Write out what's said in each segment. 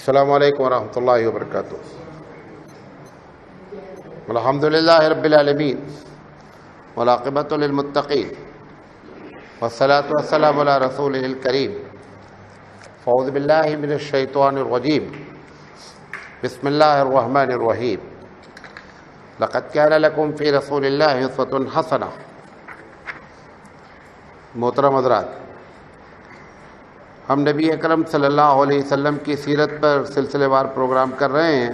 السلام علیکم ورحمۃ اللہ وبرکاتہ۔ الحمد للہ رب العالمین والعاقبۃ للمتقین والصلاۃ والسلام علی رسولہ الکریم۔ اعوذ باللہ من الشیطان الرجیم، بسم اللہ الرحمن الرحیم۔ لقد کان لکم فی رسول اللہ اسوۃ حسنہ۔ محترم حضرات، ہم نبی اکرم صلی اللہ علیہ وسلم کی سیرت پر سلسلے وار پروگرام کر رہے ہیں،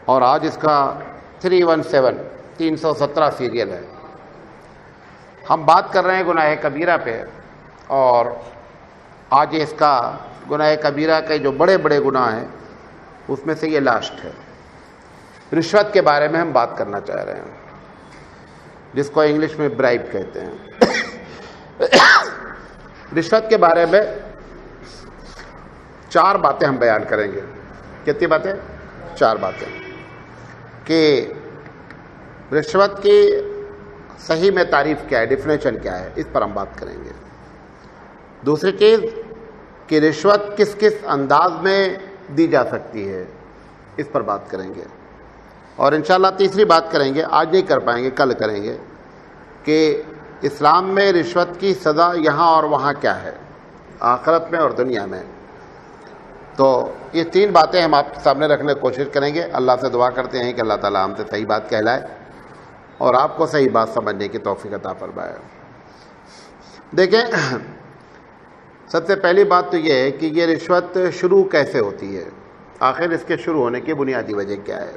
اور آج اس کا 317 سیریل ہے۔ ہم بات کر رہے ہیں گناہ کبیرہ پہ، اور آج اس کا گناہ کبیرہ کے جو بڑے بڑے گناہ ہیں اس میں سے یہ لاسٹ ہے۔ رشوت کے بارے میں ہم بات کرنا چاہ رہے ہیں، جس کو انگلش میں برائب کہتے ہیں۔ رشوت کے بارے میں 4 باتیں ہم بیان کریں گے۔ کتنی باتیں؟ 4 باتیں، کہ رشوت کی صحیح میں تعریف کیا ہے، ڈیفینیشن کیا ہے، اس پر ہم بات کریں گے۔ دوسری چیز کہ رشوت کس کس انداز میں دی جا سکتی ہے، اس پر بات کریں گے۔ اور انشاءاللہ تیسری بات کریں گے، آج نہیں کر پائیں گے، کل کریں گے، کہ اسلام میں رشوت کی سزا یہاں اور وہاں کیا ہے، آخرت میں اور دنیا میں۔ تو یہ 3 باتیں ہم آپ کے سامنے رکھنے کی کوشش کریں گے۔ اللہ سے دعا کرتے ہیں کہ اللہ تعالیٰ ہم سے صحیح بات کہلائے اور آپ کو صحیح بات سمجھنے کی توفیق عطا فرمائے۔ دیکھیں، سب سے پہلی بات تو یہ ہے کہ یہ رشوت شروع کیسے ہوتی ہے، آخر اس کے شروع ہونے کی بنیادی وجہ کیا ہے۔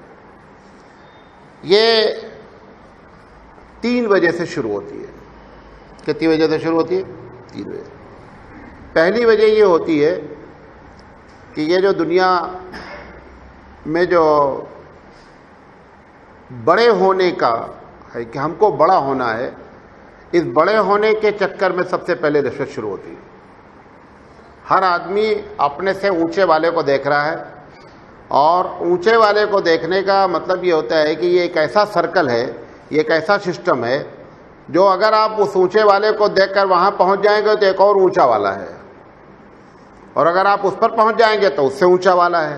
یہ 3 وجہ سے شروع ہوتی ہے۔ کتنی وجہ سے شروع ہوتی ہے؟ 3 وجہ۔ پہلی وجہ یہ ہوتی ہے کہ یہ جو دنیا میں جو بڑے ہونے کا ہے، کہ ہم کو بڑا ہونا ہے، اس بڑے ہونے کے چکر میں سب سے پہلے رشوت شروع ہوتی ہے۔ ہر آدمی اپنے سے اونچے والے کو دیکھ رہا ہے، اور اونچے والے کو دیکھنے کا مطلب یہ ہوتا ہے کہ یہ ایک ایسا سرکل ہے، یہ ایک ایسا سسٹم ہے جو اگر آپ اس اونچے والے کو دیکھ کر وہاں پہنچ جائیں گے تو ایک اور اونچا والا ہے، اور اگر آپ اس پر پہنچ جائیں گے تو اس سے اونچا والا ہے۔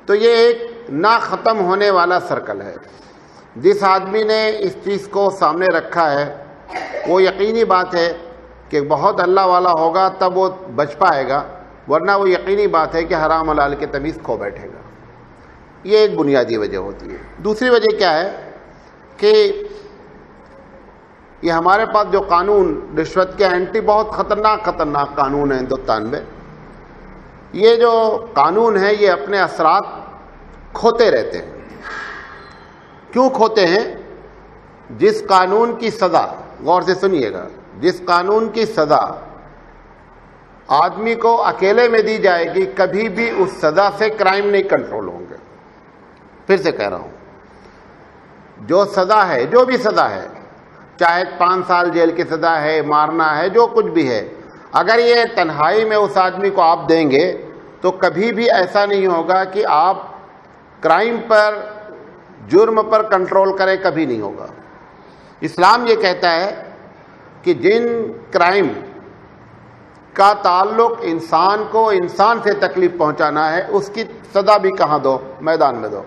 تو یہ ایک نہ ختم ہونے والا سرکل ہے۔ جس آدمی نے اس چیز کو سامنے رکھا ہے، وہ یقینی بات ہے کہ بہت اللہ والا ہوگا تب وہ بچ پائے گا، ورنہ وہ یقینی بات ہے کہ حرام حلال کی تمیز کھو بیٹھے گا۔ یہ ایک بنیادی وجہ ہوتی ہے۔ دوسری وجہ کیا ہے کہ یہ ہمارے پاس جو قانون رشوت کے اینٹی بہت خطرناک قانون ہے ہندوستان میں۔ یہ جو قانون ہے یہ اپنے اثرات کھوتے رہتے ہیں۔ کیوں کھوتے ہیں؟ جس قانون کی سزا، غور سے سنیے گا، جس قانون کی سزا آدمی کو اکیلے میں دی جائے گی، کبھی بھی اس سزا سے کرائم نہیں کنٹرول ہوں گے۔ پھر سے کہہ رہا ہوں، جو سزا ہے، جو بھی سزا ہے، چاہے 5 سال جیل کی سزا ہے، مارنا ہے، جو کچھ بھی ہے، اگر یہ تنہائی میں اس آدمی کو آپ دیں گے تو کبھی بھی ایسا نہیں ہوگا کہ آپ کرائم پر، جرم پر کنٹرول کریں، کبھی نہیں ہوگا۔ اسلام یہ کہتا ہے کہ جن کرائم کا تعلق انسان کو انسان سے تکلیف پہنچانا ہے، اس کی سزا بھی کہاں دو؟ میدان میں دو۔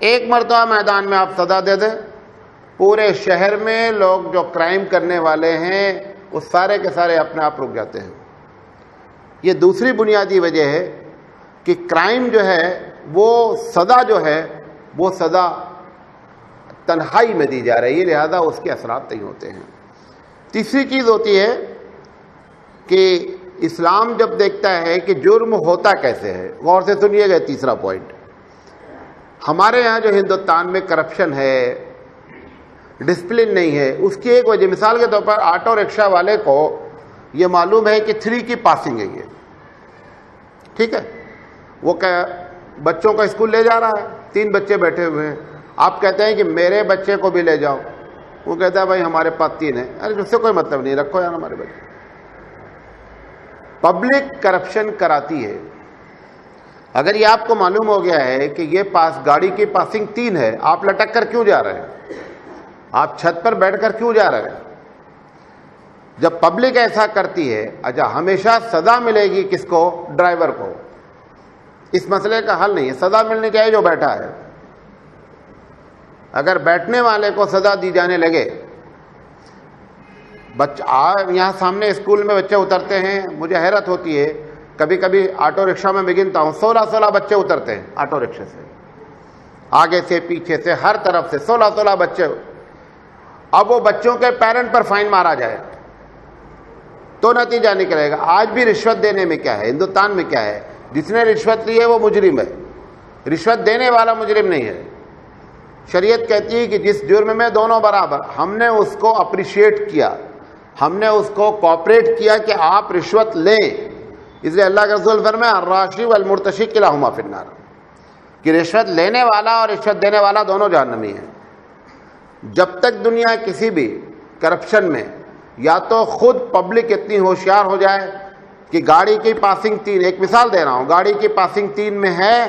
ایک مرتبہ میدان میں آپ سزا دے دیں، پورے شہر میں لوگ جو کرائم کرنے والے ہیں وہ سارے کے سارے اپنے آپ رک جاتے ہیں۔ یہ دوسری بنیادی وجہ ہے کہ کرائم جو ہے، وہ سزا جو ہے، وہ سزا تنہائی میں دی جا رہی ہے، لہذا اس کے اثرات نہیں ہوتے ہیں۔ تیسری چیز ہوتی ہے کہ اسلام جب دیکھتا ہے کہ جرم ہوتا کیسے ہے، غور سے سنیے گا تیسرا پوائنٹ۔ ہمارے یہاں جو ہندوستان میں کرپشن ہے، ڈسپلن نہیں ہے، اس کی ایک وجہ، مثال کے طور پر آٹو رکشہ والے کو یہ معلوم ہے کہ 3 کی پاسنگ ہے، یہ ٹھیک ہے، وہ بچوں کو اسکول لے جا رہا ہے، 3 بچے بیٹھے ہوئے ہیں، آپ کہتے ہیں کہ میرے بچے کو بھی لے جاؤ، وہ کہتا ہے بھائی ہمارے پاس 3 ہیں۔ ارے اس سے کوئی مطلب نہیں، رکھو یار ہمارے بچے۔ پبلک کرپشن کراتی ہے۔ اگر یہ آپ کو معلوم ہو گیا ہے کہ یہ گاڑی کی پاسنگ 3 ہے، آپ لٹک کر کیوں جا رہے ہیں؟ آپ چھت پر بیٹھ کر کیوں جا رہے ہیں؟ جب پبلک ایسا کرتی ہے، اچھا ہمیشہ سزا ملے گی کس کو؟ ڈرائیور کو۔ اس مسئلے کا حل نہیں ہے. سزا ملنی چاہیے جو بیٹھا ہے. اگر بیٹھنے والے کو سزا دی جانے لگے, یہاں سامنے اسکول میں بچے اترتے ہیں, مجھے حیرت ہوتی ہے, کبھی کبھی آٹو رکشا میں گنتا ہوں 16 بچے اترتے ہیں آٹو رکشے سے, آگے سے پیچھے سے ہر طرف سے 16 بچے. اب وہ بچوں کے پیرنٹ پر فائن مارا جائے تو نتیجہ نکلے گا. آج بھی رشوت دینے میں کیا ہے, ہندوستان میں کیا ہے, جس نے رشوت لی ہے وہ مجرم ہے, رشوت دینے والا مجرم نہیں ہے. شریعت کہتی ہے کہ جس جرم میں دونوں برابر. ہم نے اس کو اپریشیٹ کیا, ہم نے اس کو کوآپریٹ کیا کہ آپ رشوت لیں, اس لیے اللہ کے رسول فرمایا الراشی والمرتشی کلاہما فی النار, کہ رشوت لینے والا اور رشوت دینے والا دونوں جہنمی ہیں. جب تک دنیا کسی بھی کرپشن میں یا تو خود پبلک اتنی ہوشیار ہو جائے کہ گاڑی کی پاسنگ 3, ایک مثال دے رہا ہوں, گاڑی کی پاسنگ 3 میں ہے,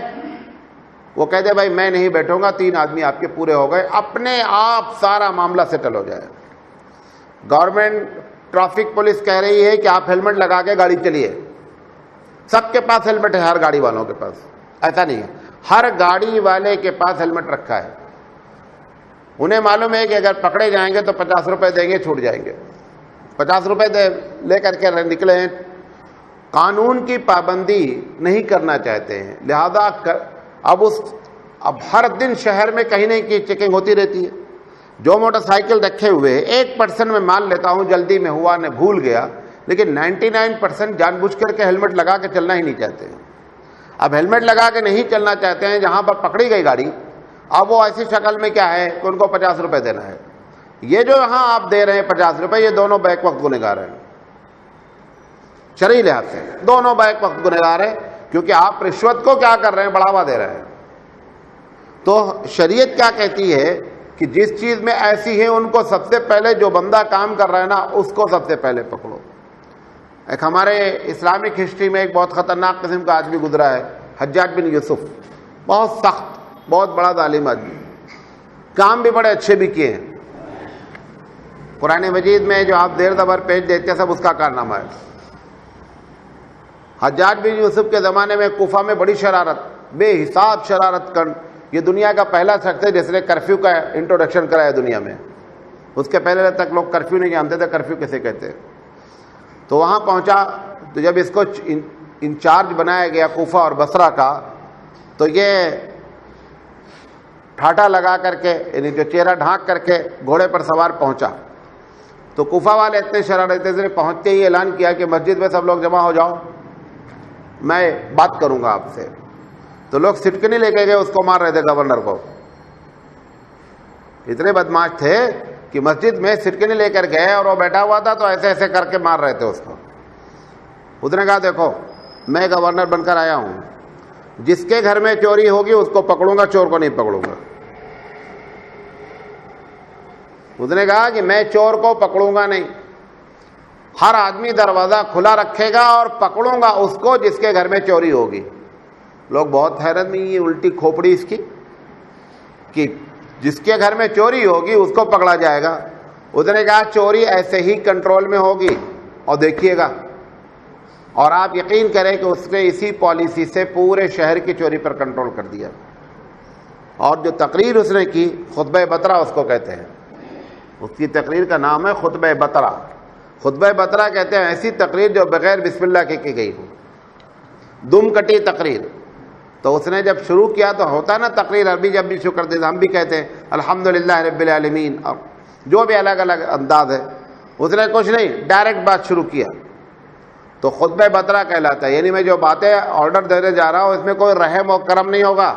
وہ کہہ دے بھائی میں نہیں بیٹھوں گا, 3 آدمی آپ کے پورے ہو گئے, اپنے آپ سارا معاملہ سیٹل ہو جائے. گورنمنٹ ٹریفک پولیس کہہ رہی ہے کہ آپ ہیلمٹ لگا کے گاڑی چلیے, سب کے پاس ہیلمٹ ہے, ہر گاڑی والوں کے پاس. ایسا نہیں ہے, ہر گاڑی والے کے پاس ہیلمٹ رکھا ہے. انہیں معلوم ہے کہ اگر پکڑے جائیں گے تو 50 روپے دیں گے, چھوٹ جائیں گے. 50 روپے لے کر کے نکلے ہیں. قانون کی پابندی نہیں کرنا چاہتے ہیں, لہذا اب ہر دن شہر میں کہیں نہ کہیں چیکنگ ہوتی رہتی ہے. جو موٹر سائیکل رکھے ہوئے 1% میں مان لیتا ہوں جلدی میں ہوا, نے بھول گیا, لیکن 99% جان بوجھ کر کے ہیلمٹ لگا کے چلنا ہی نہیں چاہتے ہیں. اب ہیلمٹ لگا کے نہیں چلنا چاہتے ہیں, جہاں پر پکڑی گئی گاڑی, اب وہ ایسی شکل میں کیا ہے کہ ان کو 50 روپے دینا ہے. یہ جو یہاں آپ دے رہے ہیں 50 روپے, یہ دونوں بیک وقت گنہگار ہیں. شرعی لحاظ سے دونوں بیک وقت گنہگار ہیں, کیونکہ آپ رشوت کو کیا کر رہے ہیں, بڑھاوا دے رہے ہیں. تو شریعت کیا کہتی ہے کہ جس چیز میں ایسی ہے ان کو سب سے پہلے, جو بندہ کام کر رہا ہے نا اس کو سب سے پہلے پکڑو. ایک ہمارے اسلامک ہسٹری میں ایک بہت خطرناک قسم کا آدمی گزرا ہے, حجاج بن یوسف. بہت سخت, بہت بڑا ظالم آدمی, کام بھی بڑے اچھے بھی کیے ہیں. قرآن مجید میں جو آپ دیر دبر پیج دیتے ہیں سب اس کا کارنامہ ہے. حجاج بن یوسف کے زمانے میں کوفہ میں بڑی شرارت, بے حساب شرارت کر. یہ دنیا کا پہلا شخص ہے جس نے کرفیو کا انٹروڈکشن کرایا دنیا میں. اس کے پہلے تک لوگ کرفیو نہیں جانتے تھے, کرفیو کیسے کہتے ہیں. تو وہاں پہنچا تو جب اس کو انچارج بنایا گیا کوفہ اور بصرہ کا, تو یہ ٹھاٹا لگا کر کے, یعنی جو چہرہ ڈھانک کر کے گھوڑے پر سوار پہنچا. تو کوفہ والے اتنے شرارتی سے پہنچتے ہی اعلان کیا کہ مسجد میں سب لوگ جمع ہو جاؤ, میں بات کروں گا آپ سے. تو لوگ سٹکنی لے کے گئے, اس کو مار رہے تھے گورنر کو. اتنے بدماش تھے کہ مسجد میں سٹکنی لے کر گئے اور وہ بیٹھا ہوا تھا, تو ایسے ایسے کر کے مار رہے تھے اس کو. اس نے کہا دیکھو میں گورنر بن کر آیا ہوں, جس کے گھر میں چوری ہوگی اس کو پکڑوں گا, چور کو نہیں پکڑوں گا. اس نے کہا کہ میں چور کو پکڑوں گا نہیں, ہر آدمی دروازہ کھلا رکھے گا اور پکڑوں گا اس کو جس کے گھر میں چوری ہوگی. لوگ بہت حیرت میں, یہ الٹی کھوپڑی اس کی کہ جس کے گھر میں چوری ہوگی اس کو پکڑا جائے گا. اس نے کہا چوری ایسے ہی کنٹرول میں ہوگی اور دیکھیے گا. اور آپ یقین کریں کہ اس نے اسی پالیسی سے پورے شہر کی چوری پر کنٹرول کر دیا. اور جو تقریر اس نے کی, خطبہ بطرہ اس کو کہتے ہیں, اس کی تقریر کا نام ہے خطبہ بطرہ. خطبہ بطرہ کہتے ہیں ایسی تقریر جو بغیر بسم اللہ کے کی گئی ہو, دم کٹی تقریر. تو اس نے جب شروع کیا تو ہوتا نا تقریر عربی جب بھی شروع کرتے ہم بھی کہتے ہیں الحمدللہ رب العالمین, اور جو بھی الگ الگ انداز ہے. اس نے کچھ نہیں, ڈائریکٹ بات شروع کیا. تو خطبہ بطرہ کہلاتا ہے, یعنی میں جو باتیں آرڈر دینے جا رہا ہوں اس میں کوئی رحم و کرم نہیں ہوگا,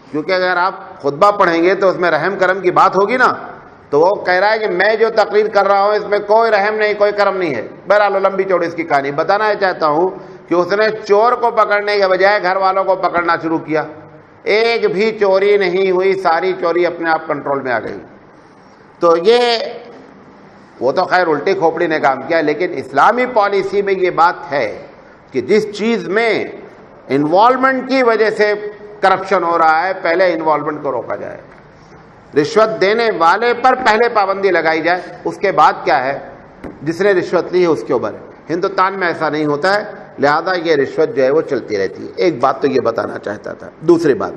کیونکہ اگر آپ خطبہ پڑھیں گے تو اس میں رحم کرم کی بات ہوگی نا. تو وہ کہہ رہا ہے کہ میں جو تقریر کر رہا ہوں اس میں کوئی رحم نہیں, کوئی کرم نہیں ہے. بہرحال لمبی چوڑی اس کی کہانی بتانا چاہتا ہوں کہ اس نے چور کو پکڑنے کے بجائے گھر والوں کو پکڑنا شروع کیا. ایک بھی چوری نہیں ہوئی, ساری چوری اپنے آپ کنٹرول میں آ گئی. تو یہ وہ تو خیر الٹی کھوپڑی نے کام کیا, لیکن اسلامی پالیسی میں یہ بات ہے کہ جس چیز میں انوالومنٹ کی وجہ سے کرپشن ہو رہا ہے پہلے انوالومنٹ کو روکا جائے, رشوت دینے والے پر پہلے پابندی لگائی جائے, اس کے بعد کیا ہے جس نے رشوت لی ہے اس کے اوپر. ہندوستان میں ایسا نہیں ہوتا ہے. لہذا یہ رشوت جو ہے وہ چلتی رہتی ہے. ایک بات تو یہ بتانا چاہتا تھا. دوسری بات,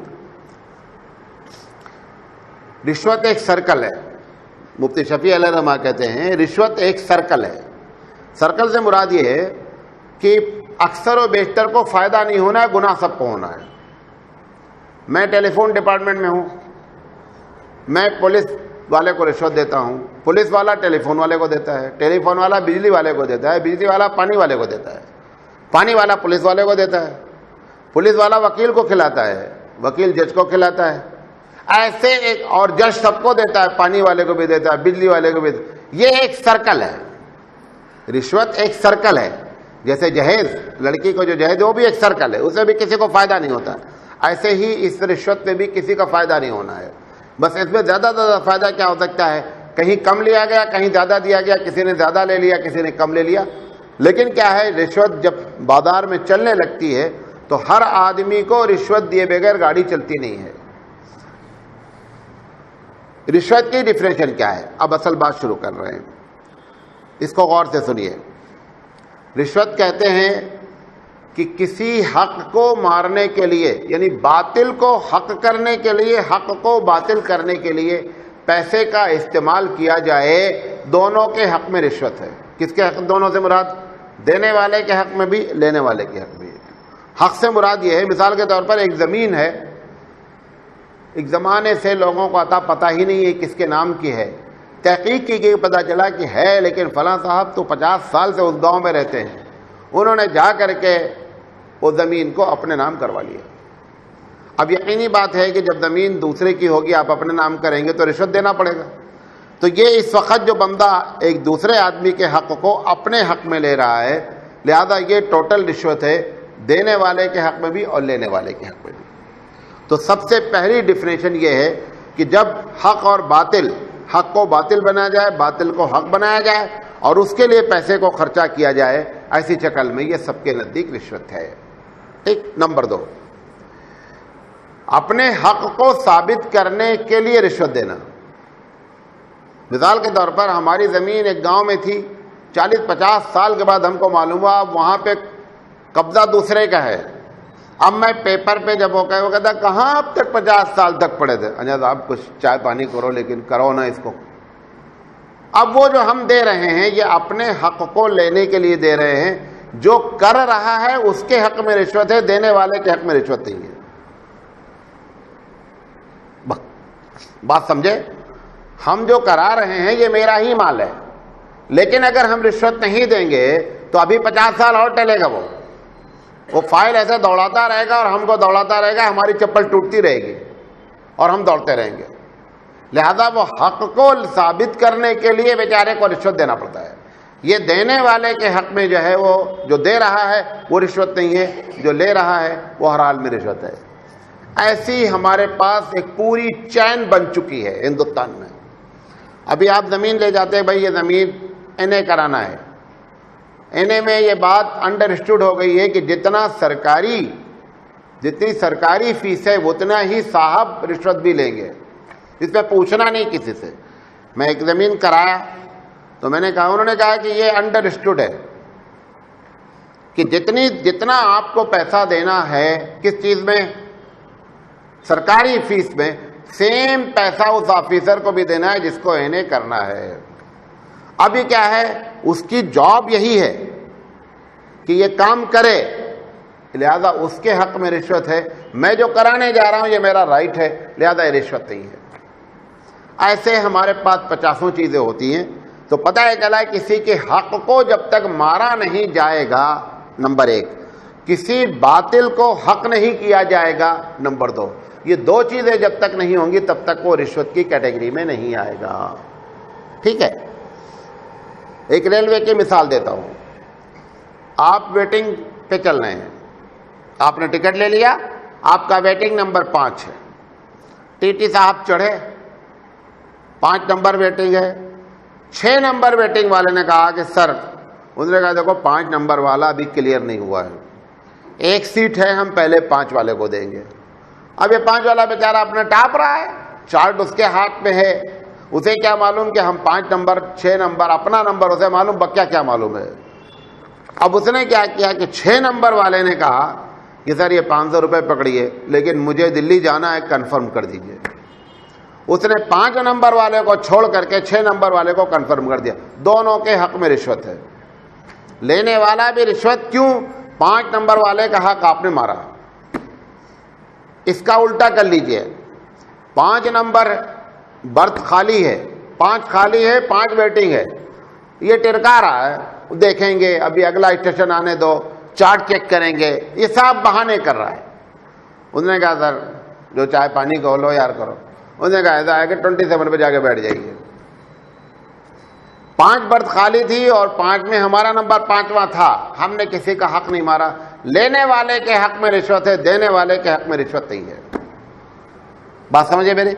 رشوت ایک سرکل ہے. مفتی شفیع علیہ رحمہ کہتے ہیں رشوت ایک سرکل ہے. سرکل سے مراد یہ ہے کہ اکثر و بیشتر کو فائدہ نہیں ہونا ہے, گناہ سب کو ہونا ہے. میں ٹیلی فون ڈپارٹمنٹ میں ہوں, میں پولیس والے کو رشوت دیتا ہوں, پولیس والا ٹیلی فون والے کو دیتا ہے, ٹیلی فون والا بجلی والے کو دیتا ہے, بجلی والا پانی والے کو دیتا ہے, پانی والا پولیس والے کو دیتا ہے, پولیس والا وکیل کو کھلاتا ہے, وکیل جج کو کھلاتا ہے, ایسے ایک اور جج سب کو دیتا ہے, پانی والے کو بھی دیتا ہے, بجلی والے کو بھی دیتا ہے. یہ ایک سرکل ہے. رشوت ایک سرکل ہے. جیسے جہیز, لڑکی کو جو جہیز وہ بھی ایک سرکل ہے, اس میں بھی کسی کو فائدہ نہیں ہوتا. ایسے ہی اس رشوت میں بھی کسی کا فائدہ نہیں ہونا ہے. بس اس میں زیادہ زیادہ فائدہ کیا ہو سکتا ہے, کہیں کم لیا گیا, کہیں زیادہ دیا گیا, کسی نے زیادہ لے لیا, کسی نے کم لے لیا. لیکن کیا ہے, رشوت جب بازار میں چلنے لگتی ہے تو ہر آدمی کو رشوت دیے بغیر گاڑی چلتی نہیں ہے. رشوت کی ڈیفینیشن کیا ہے؟ اب اصل بات شروع کر رہے ہیں, اس کو غور سے سنیے. رشوت کہتے ہیں کہ کسی حق کو مارنے کے لیے, یعنی باطل کو حق کرنے کے لیے, حق کو باطل کرنے کے لیے پیسے کا استعمال کیا جائے. دونوں کے حق میں رشوت ہے. کس کے حق؟ دونوں سے مراد دینے والے کے حق میں بھی, لینے والے کے حق میں. حق سے مراد یہ ہے, مثال کے طور پر ایک زمین ہے, ایک زمانے سے لوگوں کو پتہ ہی نہیں ہے کس کے نام کی ہے. تحقیق کی گئی, پتہ چلا کہ ہے, لیکن فلاں صاحب تو 50 سال سے اس گاؤں میں رہتے ہیں. انہوں نے جا کر کے وہ زمین کو اپنے نام کروا لیا. اب یقینی بات ہے کہ جب زمین دوسرے کی ہوگی, آپ اپنے نام کریں گے تو رشوت دینا پڑے گا. تو یہ اس وقت جو بندہ ایک دوسرے آدمی کے حق کو اپنے حق میں لے رہا ہے, لہذا یہ ٹوٹل رشوت ہے, دینے والے کے حق میں بھی اور لینے والے کے حق میں بھی. تو سب سے پہلی ڈیفینیشن یہ ہے کہ جب حق اور باطل, حق کو باطل بنایا جائے, باطل کو حق بنایا جائے, اور اس کے لیے پیسے کو خرچہ کیا جائے, ایسی شکل میں یہ سب کے نزدیک رشوت ہے. ٹھیک. نمبر 2, اپنے حق کو ثابت کرنے کے لیے رشوت دینا. مثال کے طور پر ہماری زمین ایک گاؤں میں تھی, 40-50 سال کے بعد ہم کو معلوم ہوا وہاں پہ قبضہ دوسرے کا ہے. اب میں پیپر پہ جب وہ کہتا کہاں اب تک 50 سال تک پڑے تھے, اچھا صاحب کچھ چائے پانی کرو لیکن کرو نا اس کو. اب وہ جو ہم دے رہے ہیں یہ اپنے حق کو لینے کے لیے دے رہے ہیں, جو کر رہا ہے اس کے حق میں رشوت ہے, دینے والے کے حق میں رشوت نہیں ہے. بات سمجھے؟ ہم جو کرا رہے ہیں یہ میرا ہی مال ہے, لیکن اگر ہم رشوت نہیں دیں گے تو ابھی 50 سال اور ٹلے گا. وہ فائل ایسے دوڑاتا رہے گا اور ہم کو دوڑاتا رہے گا, ہماری چپل ٹوٹتی رہے گی اور ہم دوڑتے رہیں گے. لہذا وہ حق کو ثابت کرنے کے لیے بیچارے کو رشوت دینا پڑتا ہے. یہ دینے والے کے حق میں جو ہے, وہ جو دے رہا ہے وہ رشوت نہیں ہے, جو لے رہا ہے وہ ہر حال میں رشوت ہے. ایسی ہمارے پاس ایک پوری چین بن چکی ہے ہندوستان میں. ابھی آپ زمین لے جاتے ہیں, بھائی یہ زمین NA کرانا ہے. NA میں یہ بات انڈرسٹوڈ ہو گئی ہے کہ جتنی سرکاری فیس ہے اتنا ہی صاحب رشوت بھی لیں گے. اس پہ پوچھنا نہیں کسی سے. میں ایک زمین کرایا تو میں نے کہا, انہوں نے کہا کہ یہ انڈرسٹوڈ ہے کہ جتنا آپ کو پیسہ دینا ہے کس چیز میں, سرکاری فیس میں, سیم پیسہ اس آفیسر کو بھی دینا ہے جس کو NA کرنا ہے. ابھی کیا ہے, اس کی جاب یہی ہے کہ یہ کام کرے, لہذا اس کے حق میں رشوت ہے. میں جو کرانے جا رہا ہوں یہ میرا رائٹ ہے, لہذا یہ رشوت نہیں ہے. ایسے ہمارے پاس 50 چیزیں ہوتی ہیں. تو پتہ ہے چلا کسی کے حق کو جب تک مارا نہیں جائے گا, نمبر 1, کسی باطل کو حق نہیں کیا جائے گا, نمبر 2, یہ 2 چیزیں جب تک نہیں ہوں گی تب تک وہ رشوت کی کیٹیگری میں نہیں آئے گا. ٹھیک ہے. ایک ریلوے کی مثال دیتا ہوں. آپ ویٹنگ پہ چل رہے ہیں, آپ نے ٹکٹ لے لیا, آپ کا ویٹنگ نمبر 5 ہے. TT صاحب چڑھے, 5 نمبر ویٹنگ ہے. 6 نمبر ویٹنگ والے نے کہا کہ سر, انہوں نے کہا دیکھو 5 نمبر والا ابھی کلیئر نہیں ہوا ہے, 1 سیٹ ہے, ہم پہلے 5 والے کو دیں گے. اب یہ 5 والا بیچارہ اپنا ٹاپ رہا ہے, چارٹ اس کے ہاتھ میں ہے, اسے کیا معلوم کہ ہم 5 نمبر 6 نمبر اپنا نمبر اسے معلوم, بکیا کیا معلوم ہے. اب اس نے کیا کیا کہ 6 نمبر والے نے کہا کہ سر یہ 500 روپے پکڑیے لیکن مجھے دلی جانا ہے، کنفرم کر دیجئے۔ اس نے 5 نمبر والے کو چھوڑ کر کے 6 نمبر والے کو کنفرم کر دیا۔ دونوں کے حق میں رشوت ہے، لینے والا بھی رشوت، کیوں؟ 5 نمبر والے کا حق آپ نے مارا۔ اس کا الٹا کر لیجئے، 5 نمبر برتھ خالی ہے، 5 خالی ہے، 5 ویٹنگ ہے، یہ ٹرکا رہا ہے، دیکھیں گے ابھی اگلا اسٹیشن آنے دو، چارٹ چیک کریں گے، یہ صاحب بہانے کر رہا ہے۔ انہوں نے کہا سر جو چائے پانی کو لو یار کرو۔ انہوں نے کہا ایسا ہے کہ 27 پہ جا کے بیٹھ جائیے۔ 5 برتھ خالی تھی اور 5 میں ہمارا نمبر 5واں تھا، ہم نے کسی کا حق نہیں مارا۔ لینے والے کے حق میں رشوت ہے، دینے والے کے حق میں رشوت نہیں ہے۔ بات سمجھے میری؟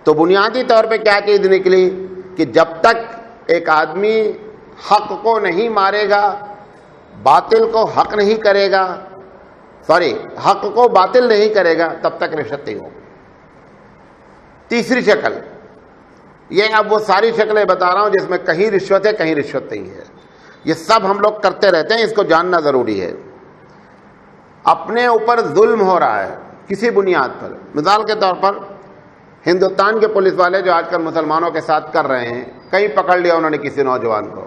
تو بنیادی طور پہ کیا چیز نکلی کہ جب تک ایک آدمی حق کو نہیں مارے گا، باطل کو حق نہیں کرے گا، حق کو باطل نہیں کرے گا، تب تک رشوت نہیں ہوگی۔ تیسری شکل، یہ اب وہ ساری شکلیں بتا رہا ہوں جس میں کہیں رشوت ہے کہیں رشوت نہیں ہے، یہ سب ہم لوگ کرتے رہتے ہیں، اس کو جاننا ضروری ہے۔ اپنے اوپر ظلم ہو رہا ہے کسی بنیاد پر، مثال کے طور پر ہندوستان کے پولیس والے جو آج کل مسلمانوں کے ساتھ کر رہے ہیں، کہیں پکڑ لیا انہوں نے کسی نوجوان کو،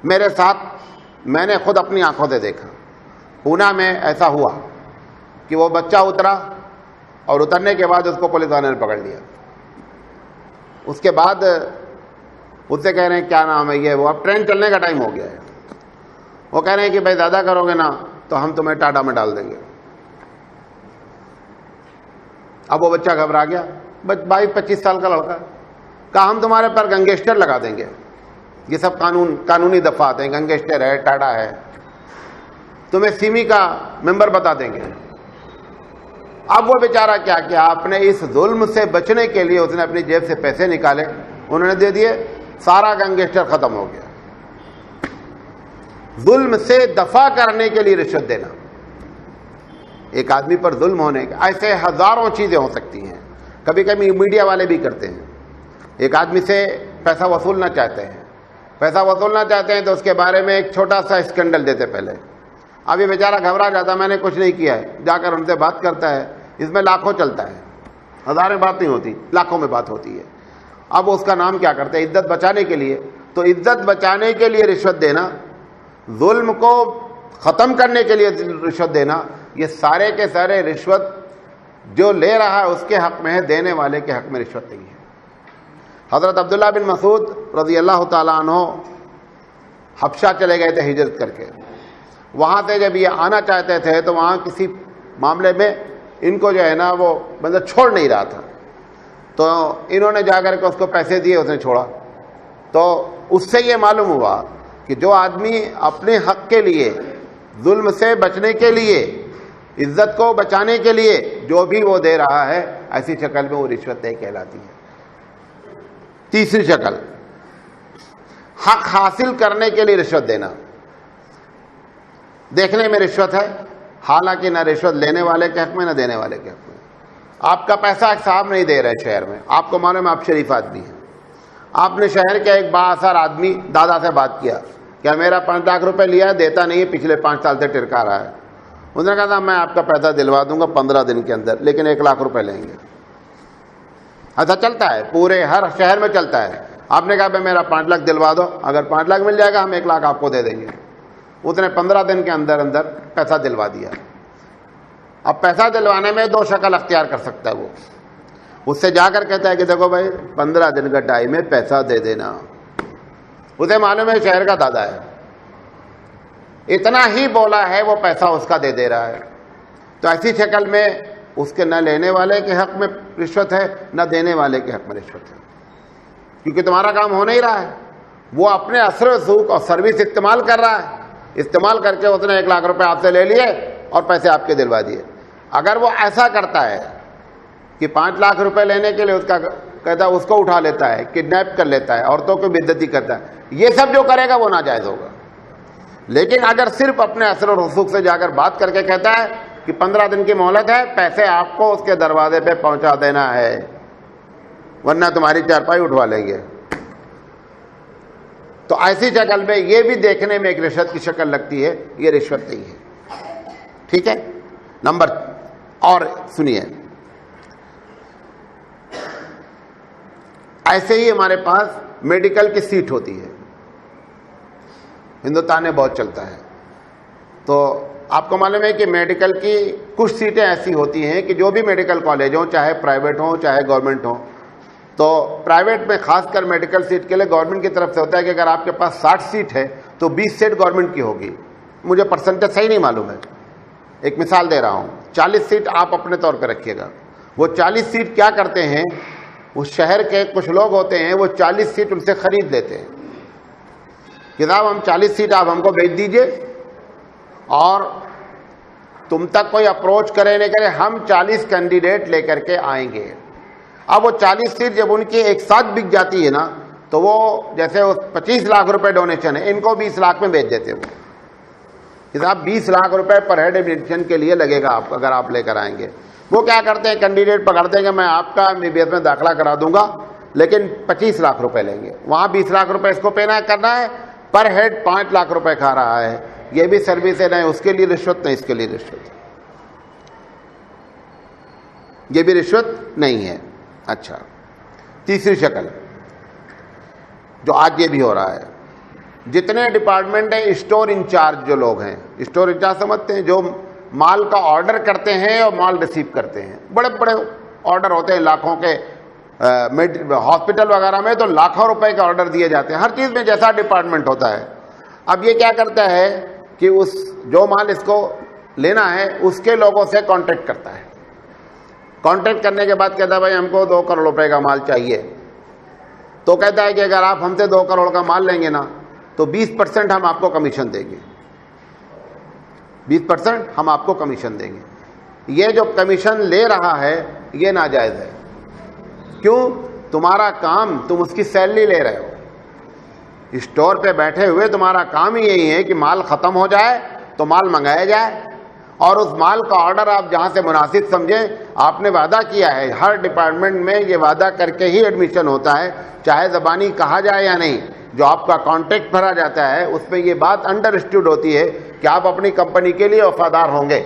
میرے ساتھ میں نے خود اپنی آنکھوں سے دیکھا، پونا میں ایسا ہوا کہ وہ بچہ اترا اور اترنے کے بعد اس کو پولیس والے نے پکڑ لیا۔ اس کے بعد اس سے کہہ رہے ہیں کیا نام ہے یہ وہ، اب ٹرین چلنے کا ٹائم ہو گیا ہے، وہ کہہ رہے ہیں کہ بھائی زیادہ کرو گے نا تو ہم تمہیں ٹاٹا میں ڈال دیں گے۔ اب وہ بچہ گھبرا گیا، 22-25 سال کا لڑکا، کہا ہم تمہارے پر گنگیسٹر لگا دیں گے، یہ سب قانونی دفعات ہیں، گنگیسٹر ہے، ٹاٹا ہے، تمہیں سیمی کا ممبر بتا دیں گے۔ اب وہ بیچارہ کیا کیا، اپنے اس ظلم سے بچنے کے لیے اس نے اپنی جیب سے پیسے نکالے، انہوں نے دے دیے، سارا گنگیسٹر ختم ہو گیا۔ ظلم سے دفع کرنے کے لیے رشوت دینا، ایک آدمی پر ظلم ہونے کے ایسے ہزاروں چیزیں ہو سکتی ہیں۔ کبھی کبھی میڈیا والے بھی کرتے ہیں، ایک آدمی سے پیسہ وصولنا چاہتے ہیں تو اس کے بارے میں ایک چھوٹا سا اسکینڈل دیتے پہلے، اب یہ بیچارہ گھبرا جاتا، میں نے کچھ نہیں کیا ہے، جا کر ان سے بات کرتا ہے، اس میں لاکھوں چلتا ہے، ہزاریں بات نہیں ہوتی، لاکھوں میں بات ہوتی ہے۔ اب اس کا نام کیا کرتے ہیں، عزت بچانے کے لیے، تو عزت بچانے کے لیے رشوت دینا، ظلم کو ختم کرنے کے لیے رشوت دینا، یہ سارے کے سارے رشوت جو لے رہا ہے اس کے حق میں ہے، دینے والے کے حق میں رشوت نہیں ہے۔ حضرت عبداللہ بن مسعود رضی اللہ تعالیٰ عنہ حبشہ چلے گئے تھے ہجرت کر کے، وہاں سے جب یہ آنا چاہتے تھے تو وہاں کسی معاملے میں ان کو جو ہے نا وہ بندہ چھوڑ نہیں رہا تھا، تو انہوں نے جا کر کے اس کو پیسے دیے، اس نے چھوڑا۔ تو اس سے یہ معلوم ہوا کہ جو آدمی اپنے حق کے لیے، ظلم سے بچنے کے لیے، عزت کو بچانے کے لیے جو بھی وہ دے رہا ہے، ایسی شکل میں وہ رشوت دہ کہلاتی ہے۔ تیسری شکل، حق حاصل کرنے کے لیے رشوت دینا، دیکھنے میں رشوت ہے، حالانکہ نہ رشوت لینے والے کے حق میں نہ دینے والے کے حق میں۔ آپ کا پیسہ ایک صاحب نہیں دے رہے شہر میں، آپ کو معلوم ہے آپ شریف آدمی ہیں، آپ نے شہر کے ایک بااثر آدمی دادا سے بات کیا کہ میرا 5 لاکھ روپے لیا ہے، دیتا نہیں ہے، پچھلے 5 سال سے ٹرکا رہا ہے۔ انہوں نے کہا تھا میں آپ کا پیسہ دلوا دوں گا 15 دن کے اندر، لیکن 1 لاکھ روپے لیں گے۔ ایسا چلتا ہے، پورے ہر شہر میں چلتا ہے۔ آپ نے کہا بھائی میرا 5 لاکھ دلوا دو، اگر 5 لاکھ مل جائے گا ہم 1 لاکھ آپ کو دے دیں گے۔ اس نے 15 دن کے اندر پیسہ دلوا دیا۔ اب پیسہ دلوانے میں 2 شکل اختیار کر سکتا ہے، وہ اس سے جا کر کہتا ہے کہ دیکھو بھائی 15 دن کا ٹائم ہے، پیسہ دے دینا۔ اسے معلوم ہے شہر کا دادا ہے، اتنا ہی بولا ہے، وہ پیسہ اس کا دے رہا ہے۔ تو ایسی شکل میں اس کے نہ لینے والے کے حق میں رشوت ہے، نہ دینے والے کے حق میں رشوت ہے، کیونکہ تمہارا کام ہو نہیں رہا ہے، وہ اپنے اثر و رسوخ اور سروس استعمال کر رہا ہے، استعمال کر کے اس نے 1 لاکھ روپے آپ سے لے لیے اور پیسے آپ کے دلوا دیے۔ اگر وہ ایسا کرتا ہے کہ 5 لاکھ روپے لینے کے لیے اس کا کہتا ہے، اس کو اٹھا لیتا ہے، کڈنیپ کر لیتا ہے، عورتوں کی بے عزتی کرتا ہے، یہ سب جو کرے گا وہ ناجائز ہوگا۔ لیکن اگر صرف اپنے اثر و رسوخ سے جا کر بات کر کے کہتا ہے کہ 15 دن کی مہلت ہے، پیسے آپ کو اس کے دروازے پہ پہنچا دینا ہے ورنہ تمہاری چارپائی اٹھوا لیں گے، تو ایسی شکل میں یہ بھی دیکھنے میں ایک رشوت کی شکل لگتی ہے، یہ رشوت نہیں ہے، ٹھیک ہے۔ نمبر اور سنیے، ایسے ہی ہمارے پاس میڈیکل کی سیٹ ہوتی ہے، ہندوستان میں بہت چلتا ہے۔ تو آپ کو معلوم ہے کہ میڈیکل کی کچھ سیٹیں ایسی ہوتی ہیں کہ جو بھی میڈیکل کالج ہوں، چاہے پرائیویٹ ہوں چاہے گورنمنٹ ہوں، تو پرائیویٹ میں خاص کر میڈیکل سیٹ کے لیے گورنمنٹ کی طرف سے ہوتا ہے کہ اگر آپ کے پاس 60 سیٹ ہے تو 20 سیٹ گورنمنٹ کی ہوگی۔ مجھے پرسنٹیج صحیح نہیں معلوم ہے، ایک مثال دے رہا ہوں، 40 سیٹ آپ اپنے طور پہ رکھیے گا۔ وہ 40 سیٹ کیا کرتے ہیں، اس شہر کے کچھ لوگ ہوتے ہیں وہ 40 سیٹ ان سے خرید لیتے ہیں کہ صاحب ہم 40 سیٹ آپ ہم کو بیچ دیجئے، اور تم تک کوئی اپروچ کرے نہیں کرے، ہم 40 کینڈیڈیٹ لے کر کے آئیں گے۔ اب وہ 40 سیٹ جب ان کی ایک ساتھ بک جاتی ہے نا، تو وہ جیسے 25 لاکھ روپے ڈونیشن ہے، ان کو 20 لاکھ میں بیچ دیتے وہ کہ صاحب 20 لاکھ روپے پر ہیڈ ایڈمیشن کے لیے لگے گا آپ اگر آپ لے کر آئیں گے۔ وہ کیا کرتے ہیں، کینڈیڈیٹ پکڑتے ہیں کہ میں آپ کا MBBS میں داخلہ کرا دوں گا لیکن 25 لاکھ روپے لیں گے، وہاں 20 لاکھ روپے اس کو پینا کرنا ہے، پر ہیڈ 5 لاکھ روپے کھا رہا ہے۔ یہ بھی سروس ہے، نہ اس کے لیے رشوت نہ اس کے لیے رشوت، یہ بھی رشوت نہیں ہے۔ اچھا، تیسری شکل جو آج یہ بھی ہو رہا ہے، جتنے ڈپارٹمنٹ ہیں، اسٹور انچارج جو لوگ ہیں، اسٹور انچارج سمجھتے ہیں، جو مال کا آرڈر کرتے ہیں اور مال ریسیو کرتے ہیں، بڑے بڑے آرڈر ہوتے ہیں لاکھوں کے، ہاسپٹل وغیرہ میں تو لاکھوں روپے کے آرڈر دیے جاتے ہیں، ہر چیز میں جیسا ڈپارٹمنٹ ہوتا ہے۔ اب یہ کیا کرتا ہے کہ اس جو مال اس کو لینا ہے اس کے لوگوں سے کانٹیکٹ کرتا ہے، کانٹیکٹ کرنے کے بعد کہتا ہے بھائی ہم کو 2 کروڑ روپے کا مال چاہیے، تو کہتا ہے کہ اگر آپ ہم سے 2 کروڑ کا مال لیں گے نا تو 20% ہم آپ کو کمیشن دیں گے، 20% ہم آپ کو کمیشن دیں گے۔ یہ جو کمیشن لے رہا ہے یہ ناجائز ہے، کیوں؟ تمہارا کام، تم اس کی سیلری لے رہے ہو، اسٹور پہ بیٹھے ہوئے تمہارا کام ہی یہی ہے کہ مال ختم ہو جائے تو مال منگایا جائے، اور اس مال کا آرڈر آپ جہاں سے مناسب سمجھیں، آپ نے وعدہ کیا ہے، ہر ڈپارٹمنٹ میں یہ وعدہ کر کے ہی ایڈمیشن ہوتا ہے، چاہے زبانی کہا جائے یا نہیں، جو آپ کا کانٹریکٹ بھرا جاتا ہے اس میں یہ بات انڈرسٹوڈ ہوتی ہے کہ آپ اپنی کمپنی کے لیے وفادار ہوں گے۔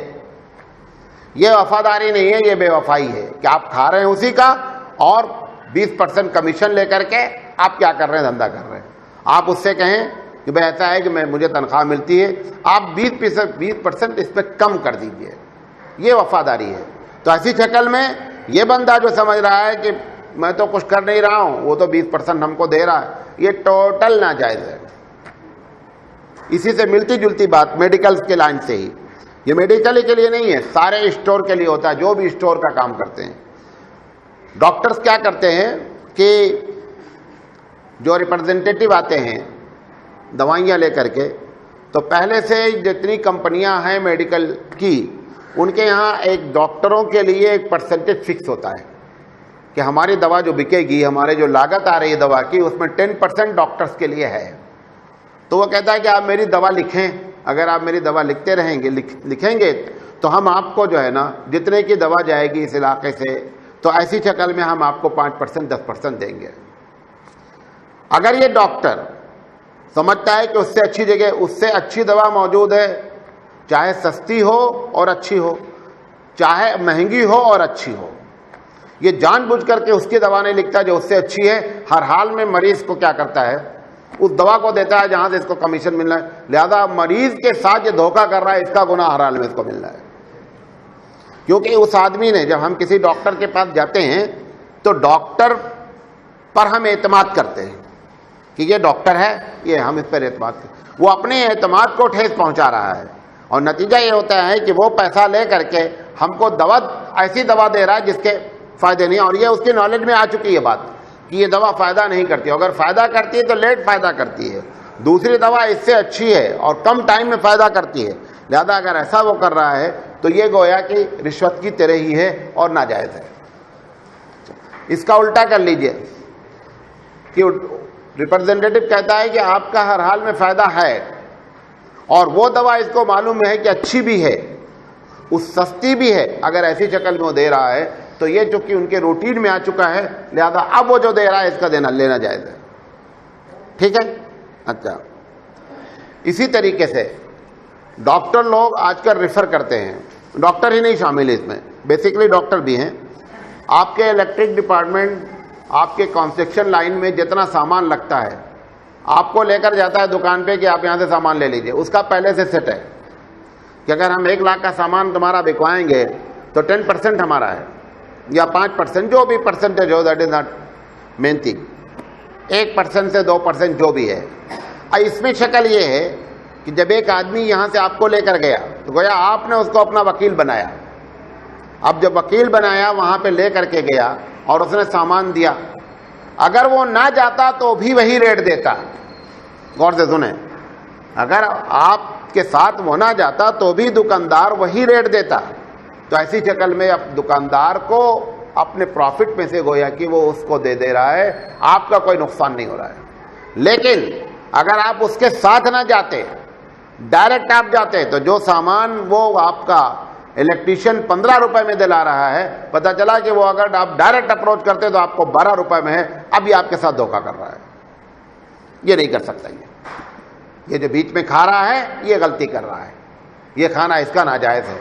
یہ وفاداری نہیں ہے، یہ بے وفائی ہے کہ آپ کھا رہے ہیں اسی کا، اور 20% کمیشن لے کر کے آپ کیا کر رہے ہیں، دھندا کر رہے ہیں۔ آپ اس سے کہیں کہ بھائی ایسا ہے کہ مجھے تنخواہ ملتی ہے، آپ 20% اس پہ کم کر دیجئے، یہ وفاداری ہے۔ تو ایسی شکل میں یہ بندہ جو سمجھ رہا ہے کہ میں تو کچھ کر نہیں رہا ہوں، وہ تو 20% ہم کو دے رہا ہے، یہ ٹوٹل ناجائز ہے۔ اسی سے ملتی جلتی بات میڈیکل کے لائن سے ہی، یہ میڈیکل کے لیے نہیں ہے، سارے اسٹور کے لیے ہوتا ہے، جو بھی اسٹور کا کام کرتے ہیں۔ ڈاکٹرز کیا کرتے ہیں کہ جو ریپرزنٹیٹیو آتے ہیں دوائیاں لے کر کے، تو پہلے سے جتنی کمپنیاں ہیں میڈیکل کی، ان کے یہاں ایک ڈاکٹروں کے لیے ایک پرسنٹیج فکس ہوتا ہے کہ ہماری دوا جو بکے گی، ہمارے جو لاگت آ رہی ہے دوا کی، اس میں 10% ڈاکٹرز کے لیے ہے۔ تو وہ کہتا ہے کہ آپ میری دوا لکھیں، اگر آپ میری دوا لکھتے رہیں گے، لکھیں گے تو ہم آپ کو جو ہے نا جتنے کی دوا جائے گی اس علاقے سے، تو ایسی شکل میں ہم آپ کو 5% 10% دیں گے۔ اگر یہ ڈاکٹر سمجھتا ہے کہ اس سے اچھی جگہ، اس سے اچھی دوا موجود ہے، چاہے سستی ہو اور اچھی ہو، چاہے مہنگی ہو اور اچھی ہو، یہ جان بوجھ کر کے اس کی دوا نہیں لکھتا جو اس سے اچھی ہے، ہر حال میں مریض کو کیا کرتا ہے، اس دوا کو دیتا ہے جہاں سے اس کو کمیشن مل رہا ہے، لہذا مریض کے ساتھ یہ دھوکہ کر رہا ہے، اس کا گناہ ہر حال میں اس کو مل رہا ہے۔ کیونکہ اس آدمی نے، جب ہم کسی ڈاکٹر کے پاس جاتے ہیں تو ڈاکٹر پر ہم اعتماد کرتے ہیں کہ یہ ڈاکٹر ہے، یہ ہم اس پر اعتماد کرتے ہیں، وہ اپنے اعتماد کو ٹھیس پہنچا رہا ہے، اور نتیجہ یہ ہوتا ہے کہ وہ پیسہ لے کر کے ہم کو دوا، ایسی دوا دے رہا ہے جس کے فائدے نہیں، اور یہ اس کی نالج میں آ چکی ہے بات کہ یہ دوا فائدہ نہیں کرتی، اگر فائدہ کرتی ہے تو لیٹ فائدہ کرتی ہے، دوسری دوا اس سے اچھی ہے اور کم ٹائم میں فائدہ کرتی ہے، لہذا اگر ایسا وہ کر رہا ہے تو یہ گویا کہ رشوت کی طرح ہی ہے اور ناجائز ہے۔ اس کا الٹا کر لیجئے کہ ریپرزنٹیٹیو کہتا ہے کہ آپ کا ہر حال میں فائدہ ہے، اور وہ دوا اس کو معلوم ہے کہ اچھی بھی ہے، اس سستی بھی ہے، اگر ایسی شکل میں وہ دے رہا ہے تو یہ چونکہ ان کے روٹین میں آ چکا ہے، لہذا اب وہ جو دے رہا ہے اس کا لینا جائز ہے، ٹھیک ہے۔ اچھا، اسی طریقے سے ڈاکٹر لوگ آج کل ریفر کرتے ہیں، ڈاکٹر ہی نہیں شامل ہے اس میں، بیسیکلی ڈاکٹر بھی ہیں. آپ کے الیکٹرک ڈپارٹمنٹ، آپ کے کنسٹرکشن لائن میں جتنا سامان لگتا ہے آپ کو لے کر جاتا ہے دکان پہ کہ آپ یہاں سے سامان لے لیجئے. اس کا پہلے سے سیٹ ہے کہ اگر ہم 1 لاکھ کا سامان تمہارا بکوائیں گے تو 10% ہمارا ہے یا 5%، جو بھی پرسنٹیج ہو، that is not main thing. 1% سے 2% جو بھی ہے. اس میں شکل یہ ہے کہ جب ایک آدمی یہاں سے آپ کو لے کر گیا تو گویا آپ نے اس کو اپنا وکیل بنایا. اب جب وکیل بنایا وہاں پہ لے کر کے گیا اور اس نے سامان دیا، اگر وہ نہ جاتا تو بھی وہی ریٹ دیتا. غور سے سنیں، اگر آپ کے ساتھ وہ نہ جاتا تو بھی دکاندار وہی ریٹ دیتا. تو ایسی شکل میں اب دکاندار کو اپنے پروفٹ میں سے گویا کہ وہ اس کو دے رہا ہے، آپ کا کوئی نقصان نہیں ہو رہا ہے. لیکن اگر آپ اس کے ساتھ نہ جاتے، ڈائریکٹ آپ جاتے، تو جو سامان وہ آپ کا الیکٹریشین 15 روپے میں دلا رہا ہے، پتہ چلا کہ وہ اگر آپ ڈائریکٹ اپروچ کرتے تو آپ کو 12 روپے میں ہے. اب یہ آپ کے ساتھ دھوکہ کر رہا ہے. یہ نہیں کر سکتا. یہ جو بیچ میں کھا رہا ہے یہ غلطی کر رہا ہے، یہ کھانا اس کا ناجائز ہے.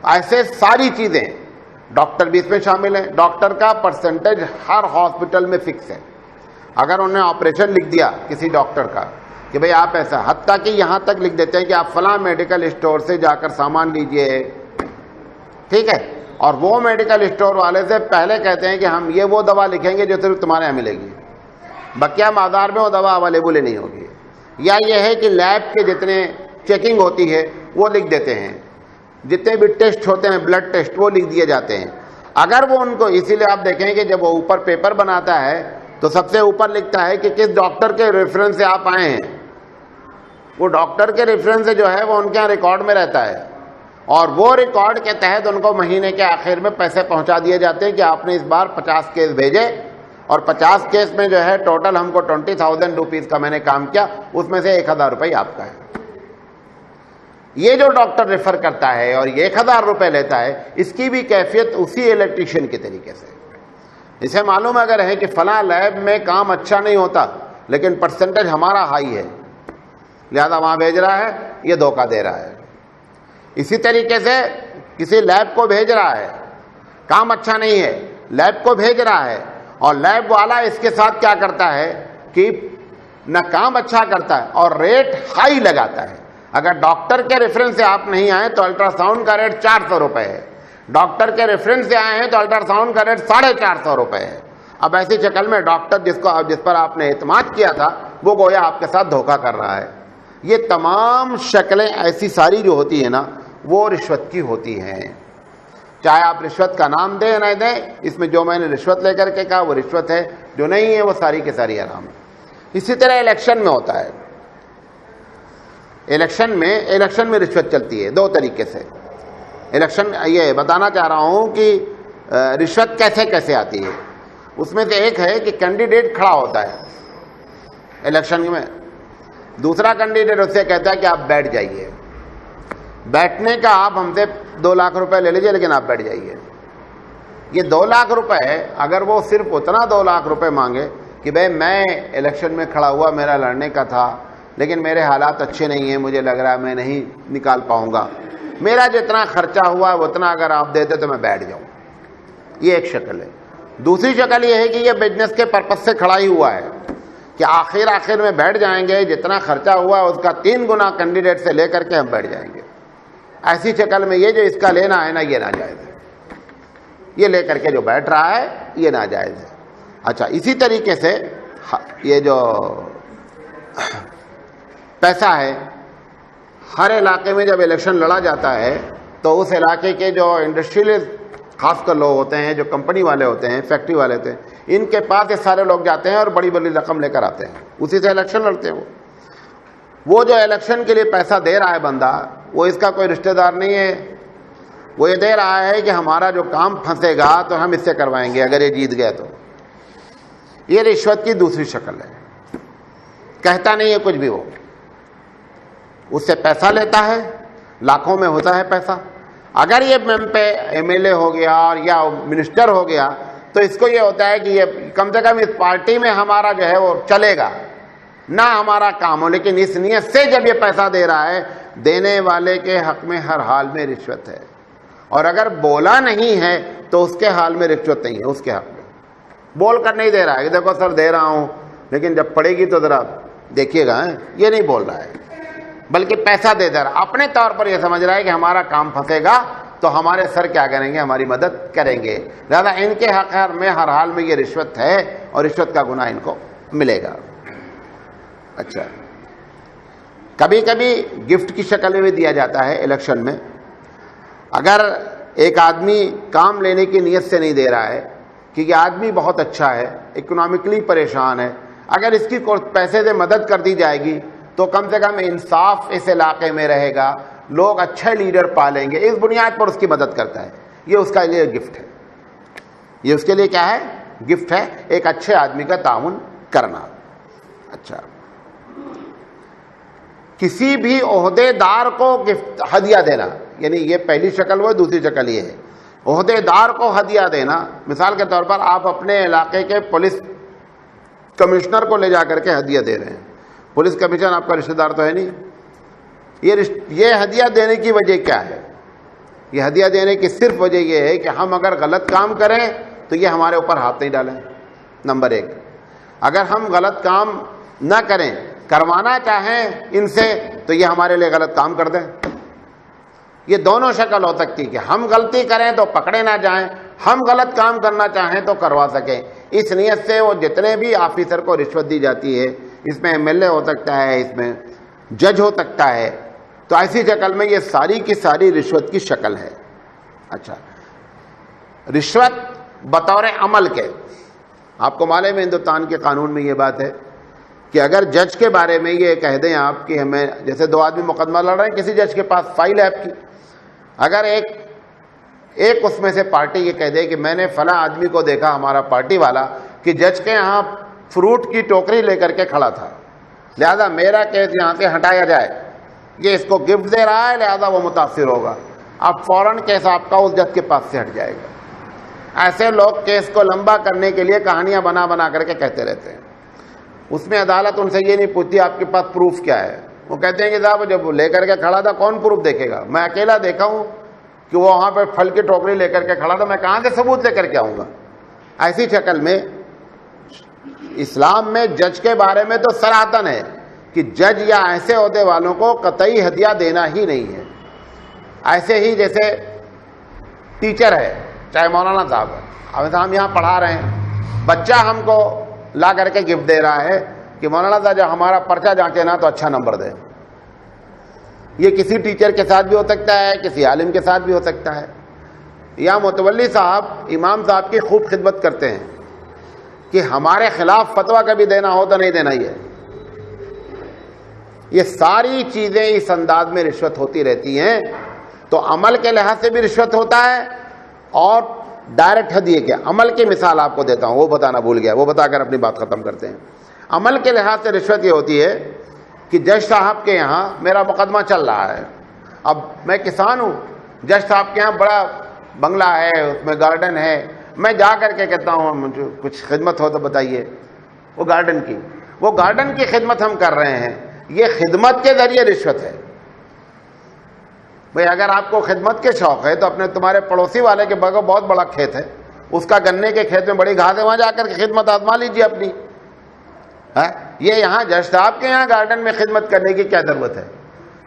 ایسے ساری چیزیں، ڈاکٹر بھی اس میں شامل ہیں. ڈاکٹر کا پرسنٹیج ہر ہاسپٹل میں فکس ہے. اگر انہوں نے آپریشن لکھ دیا کسی ڈاکٹر کا کہ بھئی آپ ایسا، حتیٰ کہ یہاں تک لکھ دیتے ہیں کہ آپ فلاں میڈیکل اسٹور سے جا کر سامان لیجئے، ٹھیک ہے، اور وہ میڈیکل اسٹور والے سے پہلے کہتے ہیں کہ ہم یہ وہ دوا لکھیں گے جو صرف تمہارے یہاں ملے گی، بقیہ بازار میں وہ دوا اویلیبل ہی نہیں ہوگی. یا یہ ہے کہ لیب کے جتنے چیکنگ ہوتی ہے وہ لکھ دیتے ہیں، جتنے بھی ٹیسٹ ہوتے ہیں بلڈ ٹیسٹ وہ لکھ دیے جاتے ہیں. اگر وہ ان کو، اسی لیے آپ دیکھیں کہ جب وہ اوپر پیپر بناتا ہے تو سب سے اوپر لکھتا ہے کہ کس ڈاکٹر کے ریفرنس سے آپ آئے ہیں. وہ ڈاکٹر کے ریفرنس سے جو ہے وہ ان کے یہاں ریکارڈ میں رہتا ہے، اور وہ ریکارڈ کے تحت ان کو مہینے کے آخر میں پیسے پہنچا دیے جاتے ہیں کہ آپ نے اس بار 50 کیس بھیجے، اور 50 کیس میں جو ہے ٹوٹل ہم کو 20,000 روپیز کا میں نے کام کیا، اس میں سے 1,000 روپے آپ کا ہے. یہ جو ڈاکٹر ریفر کرتا ہے اور یہ 1,000 روپے لیتا ہے، اس کی بھی کیفیت اسی الیکٹریشین کے طریقے سے. اسے معلوم اگر ہے کہ فلاں لیب میں کام اچھا نہیں ہوتا لیکن پرسنٹیج ہمارا ہائی ہے، لہذا وہاں بھیج رہا ہے، یہ دھوکہ دے رہا ہے. اسی طریقے سے کسی لیب کو بھیج رہا ہے، کام اچھا نہیں ہے، لیب کو بھیج رہا ہے، اور لیب والا اس کے ساتھ کیا کرتا ہے کہ نہ کام اچھا کرتا ہے اور ریٹ ہائی لگاتا ہے. اگر ڈاکٹر کے ریفرنس سے آپ نہیں آئے تو الٹرا ساؤنڈ کا ریٹ 400 روپے ہے، ڈاکٹر کے ریفرنس سے آئے ہیں تو الٹرا ساؤنڈ کا ریٹ 450 روپے ہے. اب ایسی شکل میں ڈاکٹر جس پر آپ نے اعتماد کیا تھا وہ گویا آپ کے ساتھ دھوکہ کر رہا ہے. یہ تمام شکلیں ایسی ساری جو ہوتی ہیں نا وہ رشوت کی ہوتی ہیں. چاہے آپ رشوت کا نام دیں نہ دیں، اس میں جو میں نے رشوت لے کر کے کہا وہ رشوت ہے، جو نہیں ہے وہ ساری کی ساری حرام ہے. اسی طرح الیکشن میں ہوتا ہے. الیکشن میں رشوت چلتی ہے 2 طریقے سے. الیکشن، یہ بتانا چاہ رہا ہوں کہ رشوت کیسے کیسے آتی ہے. اس میں سے ایک ہے کہ کینڈیڈیٹ کھڑا ہوتا ہے الیکشن میں، دوسرا کینڈیڈیٹ اس سے کہتا ہے کہ آپ بیٹھ جائیے، بیٹھنے کا آپ ہم سے 2 لاکھ روپے لے لیجئے لیکن آپ بیٹھ جائیے. یہ 2 لاکھ روپے اگر وہ صرف اتنا 2 لاکھ روپے مانگے کہ بھئی میں الیکشن میں کھڑا ہوا، میرا لڑنے کا تھا لیکن میرے حالات اچھے نہیں ہیں، مجھے لگ رہا ہے میں نہیں نکال پاؤں گا، میرا جتنا خرچہ ہوا اتنا اگر آپ دیتے تو میں بیٹھ جاؤں، یہ ایک شکل ہے. دوسری شکل یہ ہے کہ یہ بزنس کے پرپس سے کھڑا ہی ہوا ہے کہ آخر میں بیٹھ جائیں گے، جتنا خرچہ ہوا اس کا 3 گنا کینڈیڈیٹ سے لے کر کے ہم بیٹھ جائیں گے. ایسی شکل میں یہ جو اس کا لینا ہے نا یہ ناجائز ہے، یہ لے کر کے جو بیٹھ رہا ہے یہ ناجائز ہے. اچھا، اسی طریقے سے یہ جو پیسہ ہے، ہر علاقے میں جب الیکشن لڑا جاتا ہے تو اس علاقے کے جو انڈسٹریلسٹ خاص کر لوگ ہوتے ہیں، جو کمپنی والے ہوتے ہیں، فیکٹری والے ہوتے ہیں، ان کے پاس یہ سارے لوگ جاتے ہیں اور بڑی بڑی رقم لے کر آتے ہیں، اسی سے الیکشن لڑتے ہیں. وہ جو الیکشن کے لیے پیسہ دے رہا ہے بندہ، وہ اس کا کوئی رشتہ دار نہیں ہے، وہ یہ دے رہا ہے کہ ہمارا جو کام پھنسے گا تو ہم اس سے کروائیں گے اگر یہ جیت گیا تو. یہ رشوت کی دوسری شکل ہے. کہتا نہیں ہے کچھ بھی، وہ اس سے پیسہ لیتا ہے، لاکھوں میں ہوتا ہے پیسہ. اگر یہ ایم ایل اے ہو گیا اور یا منسٹر ہو گیا تو اس کو یہ ہوتا ہے کہ یہ کم سے کم اس پارٹی میں ہمارا جو ہے وہ چلے گا، نہ ہمارا کام ہو، لیکن اس نیت سے جب یہ پیسہ دے رہا ہے، دینے والے کے حق میں ہر حال میں رشوت ہے، اور اگر بولا نہیں ہے تو اس کے حال میں رشوت نہیں ہے، اس کے حق میں بول کر نہیں دے رہا ہے کہ دیکھو سر دے رہا ہوں لیکن جب پڑے گی تو ذرا دیکھیے گا، یہ نہیں بول رہا ہے، بلکہ پیسہ دے رہا ہے، اپنے طور پر یہ سمجھ رہا ہے کہ ہمارا کام پھنسے گا تو ہمارے سر کیا کریں گے، ہماری مدد کریں گے، لہذا ان کے حق میں ہر حال میں یہ رشوت ہے اور رشوت کا گناہ ان کو ملے گا۔ اچھا، کبھی کبھی گفٹ کی شکل میں بھی دیا جاتا ہے الیکشن میں۔ اگر ایک آدمی کام لینے کی نیت سے نہیں دے رہا ہے کہ یہ آدمی بہت اچھا ہے، اکنامکلی پریشان ہے، اگر اس کی پیسے سے مدد کر دی جائے گی تو کم سے کم انصاف اس علاقے میں رہے گا، لوگ اچھے لیڈر پالیں گے، اس بنیاد پر اس کی مدد کرتا ہے، یہ اس کا لیے گفٹ ہے، یہ اس کے لیے کیا ہے، گفٹ ہے، ایک اچھے آدمی کا تعاون کرنا۔ اچھا، کسی بھی عہدے دار کو گفٹ ہدیہ دینا، یعنی یہ پہلی شکل وہ، دوسری شکل یہ ہے، عہدے دار کو ہدیہ دینا۔ مثال کے طور پر آپ اپنے علاقے کے پولیس کمشنر کو لے جا کر کے ہدیہ دے رہے ہیں، پولیس کمشنر آپ کا رشتہ دار تو ہے نہیں، یہ ہدیہ دینے کی وجہ کیا ہے؟ یہ ہدیہ دینے کی صرف وجہ یہ ہے کہ ہم اگر غلط کام کریں تو یہ ہمارے اوپر ہاتھ نہیں ڈالیں، نمبر ایک۔ اگر ہم غلط کام نہ کریں، کروانا چاہیں ان سے تو یہ ہمارے لیے غلط کام کر دیں۔ یہ دونوں شکل ہو سکتی کہ ہم غلطی کریں تو پکڑے نہ جائیں، ہم غلط کام کرنا چاہیں تو کروا سکیں۔ اس نیت سے وہ جتنے بھی آفیسر کو رشوت دی جاتی ہے، اس میں ایم ایل اے ہو سکتا ہے، اس میں جج ہو سکتا ہے، تو ایسی شکل میں یہ ساری کی ساری رشوت کی شکل ہے۔ اچھا، رشوت بطور عمل کے، آپ کو معلوم ہے ہندوستان کے قانون میں یہ بات ہے کہ اگر جج کے بارے میں یہ کہہ دیں آپ کہ ہمیں، جیسے دو آدمی مقدمہ لڑ رہے ہیں، کسی جج کے پاس فائل ہے آپ کی، اگر ایک اس میں سے پارٹی یہ کہہ دے کہ میں نے فلاں آدمی کو دیکھا، ہمارا پارٹی والا، کہ جج کے یہاں فروٹ کی ٹوکری لے کر کے کھڑا تھا، لہذا میرا کیس یہاں سے ہٹایا جائے، یہ اس کو گفٹ دے رہا ہے لہذا وہ متاثر ہوگا، اب فوراً کیس آپ کا اس جج کے پاس سے ہٹ جائے گا۔ ایسے لوگ کیس کو لمبا کرنے کے لیے کہانیاں بنا بنا کر کے کہتے رہتے ہیں۔ اس میں عدالت ان سے یہ نہیں پوچھتی آپ کے پاس پروف کیا ہے، وہ کہتے ہیں کہ صاحب جب وہ لے کر کے کھڑا تھا کون پروف دیکھے گا، میں اکیلا دیکھا ہوں کہ وہ وہاں پہ پھل کی ٹوکری لے کر کے کھڑا تھا، میں کہاں سے ثبوت لے کر کے آؤں گا۔ ایسی شکل میں اسلام میں جج کے بارے میں تو صراحتاً ہے کہ جج یا ایسے عہدے والوں کو قطعی ہدیہ دینا ہی نہیں ہے۔ ایسے ہی جیسے ٹیچر ہے، چاہے مولانا صاحب ہے، اب ہم یہاں پڑھا رہے ہیں، بچہ ہم کو لا کر کے گفٹ دے رہا ہے کہ مولانا صاحب جب ہمارا پرچہ جانچے نا تو اچھا نمبر دے۔ یہ کسی ٹیچر کے ساتھ بھی ہو سکتا ہے، کسی عالم کے ساتھ بھی ہو سکتا ہے۔ یا متولی صاحب امام صاحب کی خوب خدمت کرتے ہیں کہ ہمارے خلاف فتویٰ کبھی دینا ہو تو نہیں دینا ہی ہے۔ یہ ساری چیزیں اس انداز میں رشوت ہوتی رہتی ہیں، تو عمل کے لحاظ سے بھی رشوت ہوتا ہے، اور ڈائریکٹ ہدیے کے عمل کی مثال آپ کو دیتا ہوں، وہ بتانا بھول گیا، وہ بتا کر اپنی بات ختم کرتے ہیں۔ عمل کے لحاظ سے رشوت یہ ہوتی ہے کہ جج صاحب کے یہاں میرا مقدمہ چل رہا ہے، اب میں کسان ہوں، جج صاحب کے یہاں بڑا بنگلہ ہے، اس میں گارڈن ہے، میں جا کر کے کہتا ہوں مجھے کچھ خدمت ہو تو بتائیے، وہ گارڈن کی خدمت ہم کر رہے ہیں، یہ خدمت کے ذریعے رشوت ہے۔ بھئی اگر آپ کو خدمت کے شوق ہے تو اپنے تمہارے پڑوسی والے کے بغیر بہت بڑا کھیت ہے، اس کا گنے کے کھیت میں بڑی گھاس ہے، وہاں جا کر کے خدمت آزما لیجیے اپنی۔ یہ یہاں جج صاحب کے یہاں گارڈن میں خدمت کرنے کی کیا ضرورت ہے؟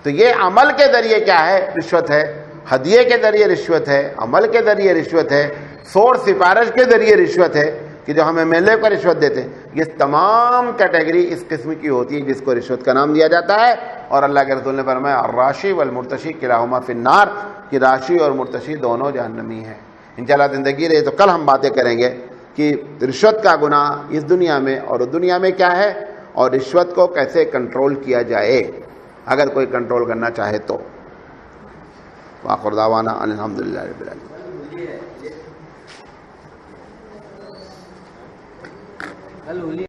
تو یہ عمل کے ذریعے کیا ہے، رشوت ہے، ہدیے کے ذریعے رشوت ہے، عمل کے ذریعے رشوت ہے، سور سفارش کے ذریعے رشوت ہے کہ جو ہم ایم ایل اے کو رشوت دیتے ہیں۔ یہ تمام کیٹیگری اس قسم کی ہوتی ہے جس کو رشوت کا نام دیا جاتا ہے، اور اللہ کے رسول نے فرمایا الراشی والمرتشی کلاہما فی النار، کہ راشی اور مرتشی دونوں جہنمی ہیں۔ انشاءاللہ زندگی رہے تو کل ہم باتیں کریں گے کہ رشوت کا گناہ اس دنیا میں اور اس دنیا میں کیا ہے، اور رشوت کو کیسے کنٹرول کیا جائے اگر کوئی کنٹرول کرنا چاہے تو۔ وآخر دعوانا الحمدللہ رب العالمین۔